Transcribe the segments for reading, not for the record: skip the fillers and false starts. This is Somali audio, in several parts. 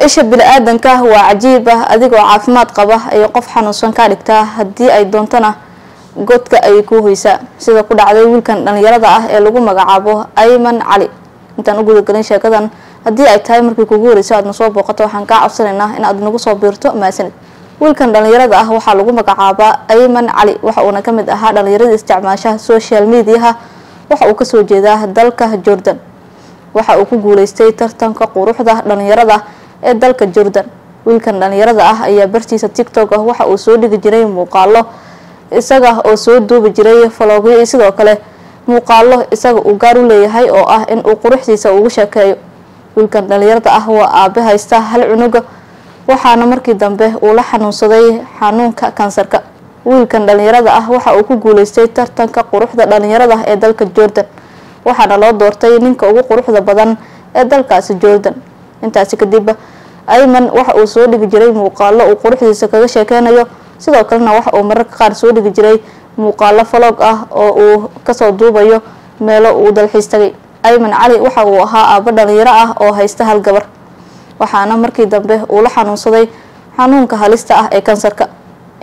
isha bini'aadanka waa cajiib ah adigoo caafimaad qaba ay qof xanuunsan ka dhigtaa hadii ay doontana godka ay ku hoysaa sida ku dhacday wiilkan dhalinyarada ah ee lagu magacaabo Ayman Cali intaan ugu gudagalin sheekadan hadii ay tahay markii kugu horeysay aad soo booqato waxaan ka codsanaynaa in aad nagu soo biirto maasanid wiilkan dhalinyarada ah waxa lagu magacaabaa Ayman Cali waxa uu ka mid ahaa dhalinyarada isticmaasha social media waxa uu ka soo jeedaa dalka Jordan waxa uu ku guuleystay tartanka quruxda dhalinyarada ee dalka Jordan wiilkan dhalinyarada ah ayaa bartiisa TikTok waxa uu soo dhigi jiray muuqaalo isaga oo soo duubi jiray vlogyo sidoo kale muuqaalo isaga uu gaar u leeyahay oo ah in uu quruxdiisa ugu sheekeeyo wiilkan dhalinyarada ah waa aabe haysta hal cunug waxaana markii dambe uu la xanuunsaday xanuunka kansarka wiilkan dhalinyarada ah waxa uu ku guuleystay tartanka quruxda dhalinyarada ee dalka Jordan waxaana loo doortay ninka ugu quruxda badan ee dalkaasi Jordan intaasi kadib Ayman waxa uu soo dhigi jiray muuqaalo uu quruxdiisa kaga sheekeynayo sidoo kalena waxa uu mararka qaar soo dhigi jiray muuqaalo vlog ah oo uu ka soo duubayo meelo uu dalxiis tagay Ayman Cali waxa uu ahaa aaba dhalinyaro ah oo haysta hal gabar waxaana markii dambe uu la xanuunsaday xanuunka halista ah ee kansarka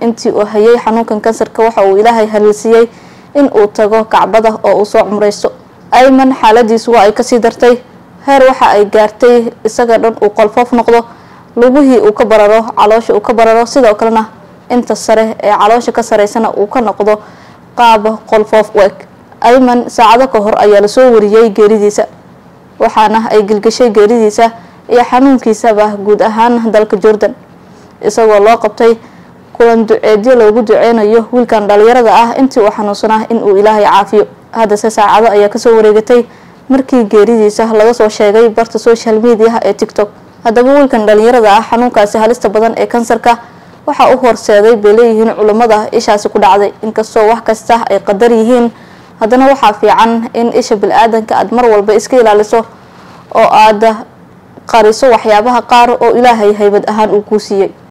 intii uu hayay xanuunkan kansarka waxa uu Ilaahay haleelsiiyay in uu tago Kacbada oo uu soo cumreysto Ayman xaaladiisu waa ay ka sii dartay heer waxa ay gaartay isaga dhan uu qolfoof noqdo lugihii uu ka bararo caloosha uu ka bararo sidoo kalena inta sare ee caloosha ka sareysana uu ka noqdo qaab qolfoof week Ayman saacado ka hor ayaa la soo wariyay geeridiisa waxaana ay gilgashay geeridiisa iyo xanuunkiisaba guud ahaan dalka Jordan isagoo loo qabtay kulan duceedyo loogu duceynayo wiilkan dhalinyarada ah intii uu xanuunsanaa in uu Ilaahay caafiyo hada saacado ayaa ka soo wareegatay markii geeridiisa laga soo sheegay barta social media ee TikTok hadaba wiilkan dhalinyarada ah xanuunkaasi halista badan ee kansarka waxa uu horseeday beeleeyihiin culimada ishaasi ku dhacday inkastoo wax kasta ay qadar yihiin hadana waxa fiican in isha bini'aadanka aad mar walba iska ilaaliso oo aad qariso waxyaabaha qaar oo Ilaahay haybad ahaan uu ku siiyay